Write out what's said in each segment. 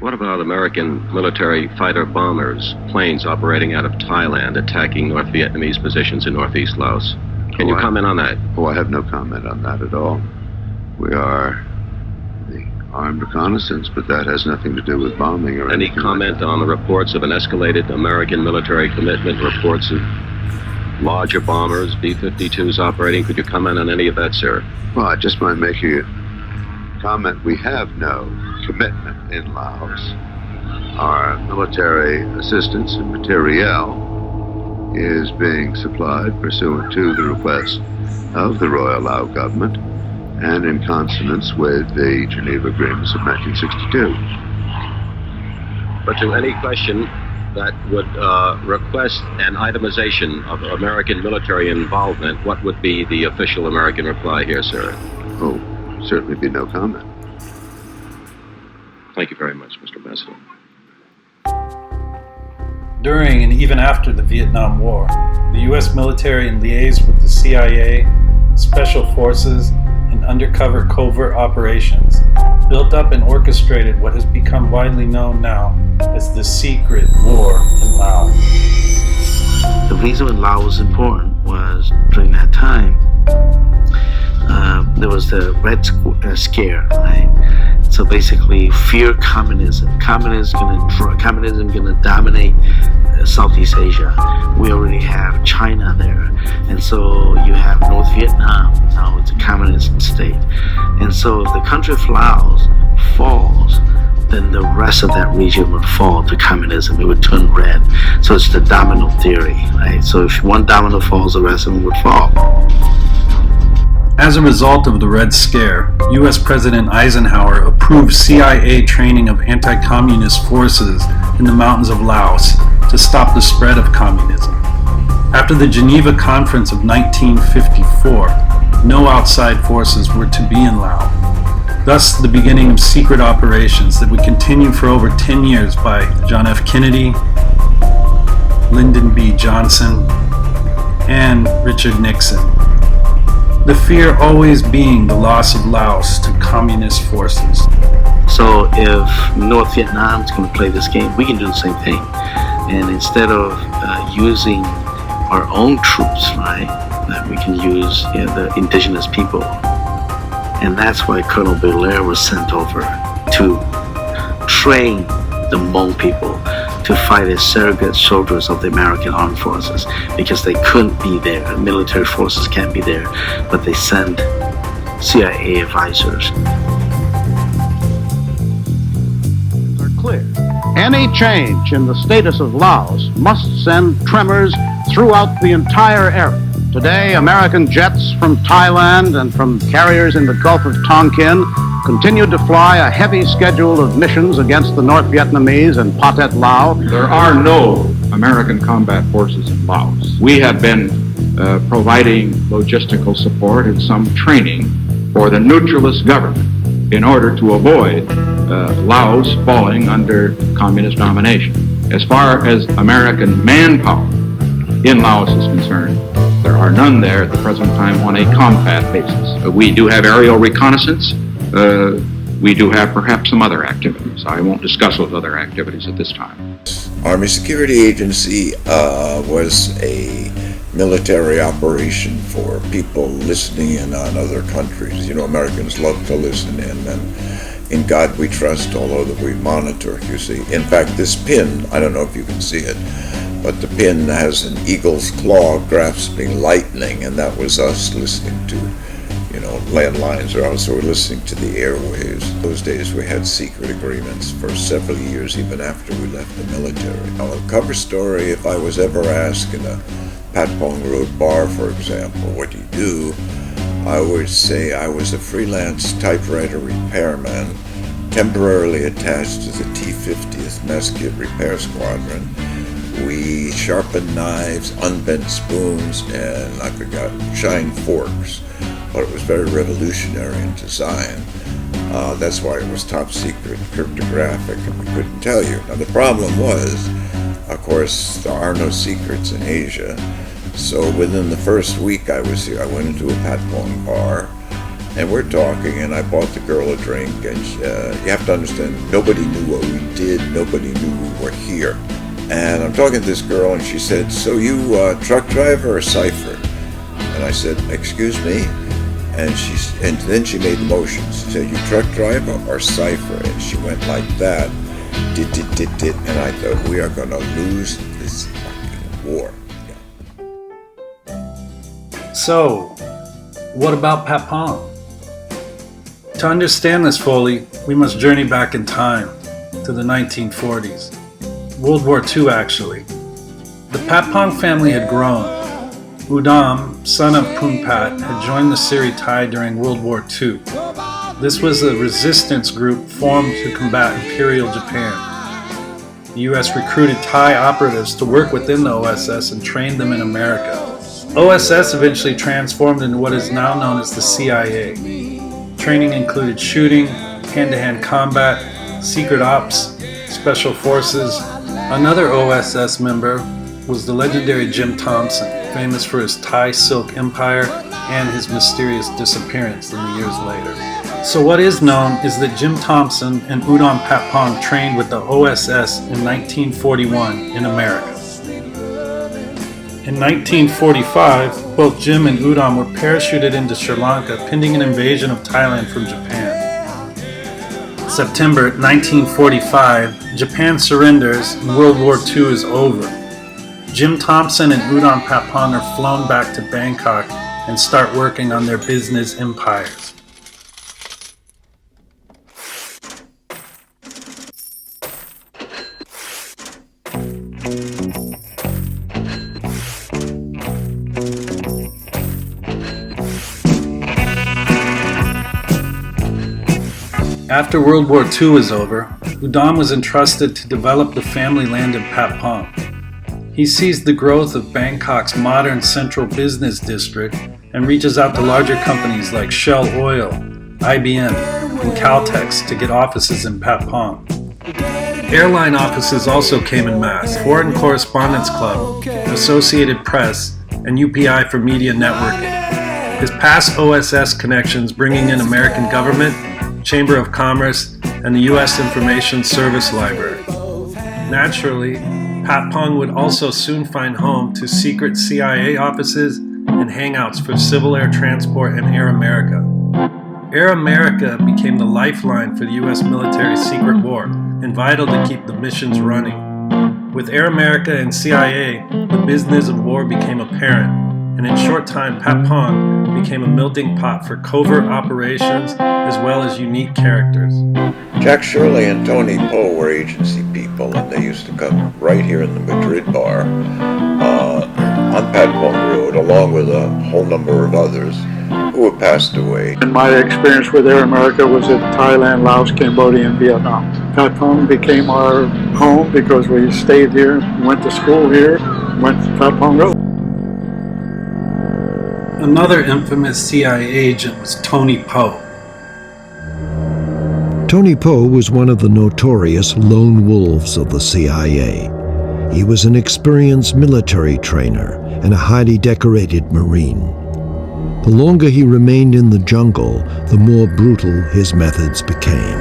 What about American military fighter bombers, planes operating out of Thailand, attacking North Vietnamese positions in northeast Laos? Can you comment on that? I have no comment on that at all. We are the armed reconnaissance, but that has nothing to do with bombing or anything. Any comment on the reports of an escalated American military commitment, reports of larger bombers, B-52s operating? Could you comment on any of that, sir? Well, I just might make you comment. We have no commitment in Laos. Our military assistance and materiel is being supplied pursuant to the request of the Royal Lao government and in consonance with the Geneva Agreements of 1962. But to any question that would request an itemization of American military involvement, what would be the official American reply here, sir? Oh, certainly be no comment. Thank you very much, Mr. Ambassador. During and even after the Vietnam War, the U.S. military, in liaison with the CIA, Special Forces, and undercover covert operations, built up and orchestrated what has become widely known now as the secret war in Laos. The reason why Laos was important was during that time, there was the Red Scare, right? So basically, fear communism. Communism gonna dominate Southeast Asia. We already have China there, and so you have North Vietnam. Now it's a communist state, and so if the country of Laos falls, then the rest of that region would fall to communism. It would turn red. So it's the domino theory, right? So if one domino falls, the rest of them would fall. As a result of the Red Scare, U.S. President Eisenhower approved CIA training of anti-communist forces in the mountains of Laos to stop the spread of communism. After the Geneva Conference of 1954, no outside forces were to be in Laos. Thus, the beginning of secret operations that would continue for over 10 years by John F. Kennedy, Lyndon B. Johnson, and Richard Nixon. The fear always being the loss of Laos to communist forces. So if North Vietnam is going to play this game, we can do the same thing. And instead of using our own troops, right, that we can use the indigenous people. And that's why Colonel Belair was sent over to train the Hmong people to fight as surrogate soldiers of the American armed forces, because they couldn't be there. The military forces can't be there, but they send CIA advisors. Are clear. Any change in the status of Laos must send tremors throughout the entire area. Today, American jets from Thailand and from carriers in the Gulf of Tonkin continued to fly a heavy schedule of missions against the North Vietnamese and Pathet Lao. There are no American combat forces in Laos. We have been providing logistical support and some training for the neutralist government in order to avoid Laos falling under communist domination. As far as American manpower in Laos is concerned, there are none there at the present time on a combat basis. We do have aerial reconnaissance. We do have perhaps some other activities. I won't discuss those other activities at this time. Army Security Agency was a military operation for people listening in on other countries. You know, Americans love to listen in, and in God we trust, although that we monitor, you see. In fact, this pin, I don't know if you can see it, but the pin has an eagle's claw grasping lightning, and that was us listening to, landlines, or also listening to the airwaves. Those days we had secret agreements for several years, even after we left the military. Now, a cover story, if I was ever asked in a Patpong Road bar, for example, what do you do? I would say I was a freelance typewriter repairman, temporarily attached to the T-50th Mess Kit Repair Squadron. We sharpened knives, unbent spoons, and I forgot, shine forks. But it was very revolutionary in design. That's why it was top secret, cryptographic, and we couldn't tell you. Now the problem was, of course, there are no secrets in Asia. So within the first week I was here, I went into a Patpong bar, And we're talking, and I bought the girl a drink, and you have to understand, nobody knew what we did, nobody knew we were here. And I'm talking to this girl, and she said, "So you truck driver or cipher?" And I said, "Excuse me?" And then she made the motions. She said, "You truck driver or cipher?" And she went like that, dit. And I thought, we are going to lose this fucking war. So, what about Patpong? To understand this fully, we must journey back in time to the 1940s. World War II, actually. The Patpong family had grown. Udam, son of Punpat, had joined the Siri Thai during World War II. This was a resistance group formed to combat Imperial Japan. The U.S. recruited Thai operatives to work within the OSS and trained them in America. OSS eventually transformed into what is now known as the CIA. Training included shooting, hand-to-hand combat, secret ops, special forces. Another OSS member was the legendary Jim Thompson, famous for his Thai silk empire and his mysterious disappearance in the years later. So what is known is that Jim Thompson and Udam Patpong trained with the OSS in 1941 in America. In 1945, both Jim and Udam were parachuted into Sri Lanka pending an invasion of Thailand from Japan. September 1945, Japan surrenders and World War II is over. Jim Thompson and Udam Patpong are flown back to Bangkok and start working on their business empires. After World War II was over, Udam was entrusted to develop the family land in Patpong. He sees the growth of Bangkok's modern central business district and reaches out to larger companies like Shell Oil, IBM, and Caltex to get offices in Patpong. Airline offices also came in mass. Foreign Correspondence Club, Associated Press, and UPI for media networking. His past OSS connections bringing in American government, Chamber of Commerce, and the U.S. Information Service Library. Naturally, Patpong would also soon find home to secret CIA offices and hangouts for Civil Air Transport and Air America. Air America became the lifeline for the U.S. military secret war and vital to keep the missions running. With Air America and CIA, the business of war became apparent, and in short time, Patpong became a melting pot for covert operations as well as unique characters. Jack Shirley and Tony Poe were agency people, and they used to come right here in the Madrid bar on Patpong Road, along with a whole number of others who have passed away. And my experience with Air America was in Thailand, Laos, Cambodia, and Vietnam. Patpong became our home because we stayed here, went to school here, went to Patpong Road. Another infamous CIA agent was Tony Poe. Tony Poe was one of the notorious lone wolves of the CIA. He was an experienced military trainer and a highly decorated Marine. The longer he remained in the jungle, the more brutal his methods became.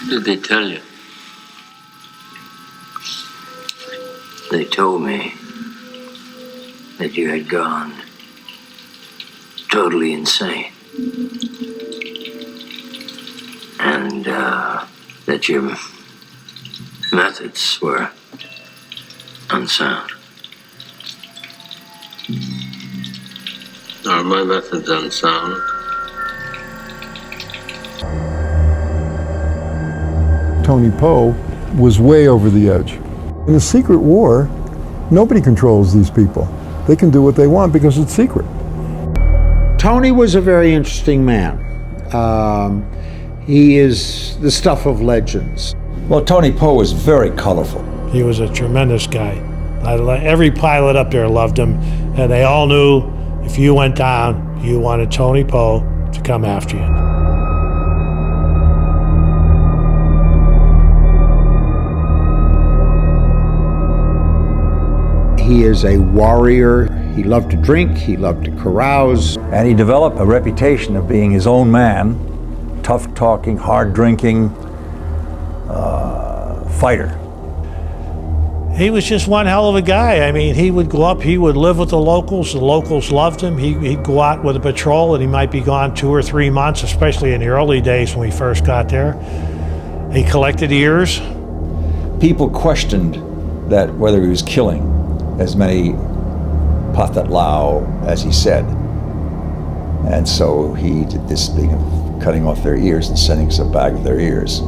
What did they tell you? They told me that you had gone totally insane. And that your methods were unsound. Are my methods unsound? Tony Poe was way over the edge. In a secret war, nobody controls these people. They can do what they want because it's secret. Tony was a very interesting man. He is the stuff of legends. Well, Tony Poe was very colorful. He was a tremendous guy. Every pilot up there loved him, and they all knew if you went down, you wanted Tony Poe to come after you. He is a warrior. He loved to drink, he loved to carouse. And he developed a reputation of being his own man, tough talking, hard drinking fighter. He was just one hell of a guy. I mean, he would go up, he would live with the locals loved him. He'd go out with a patrol and he might be gone 2 or 3 months, especially in the early days when we first got there. He collected ears. People questioned that whether he was killing as many Pathat Lao as he said. And so he did this thing of cutting off their ears and sending us a bag of their ears.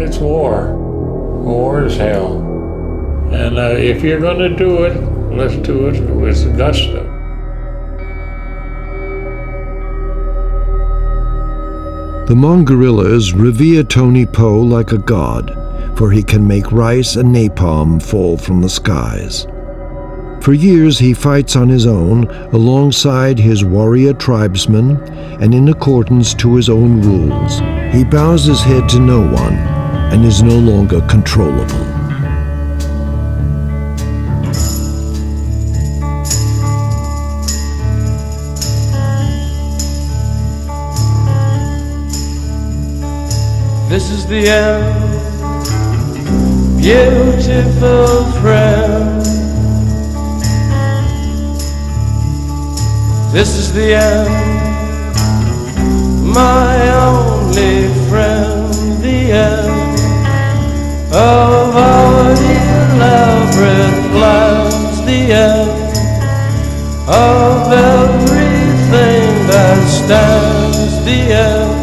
It's war. War is hell. And if you're going to do it, let's do it with gusto. The Hmong guerrillas revere Tony Po like a god, for he can make rice and napalm fall from the skies. For years he fights on his own alongside his warrior tribesmen and in accordance to his own rules. He bows his head to no one and is no longer controllable. This is the end, beautiful friend. This is the end, my only friend. The end of our elaborate plans. The end of everything that stands. The end.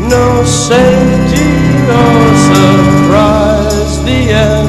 No safety or surprise, the end.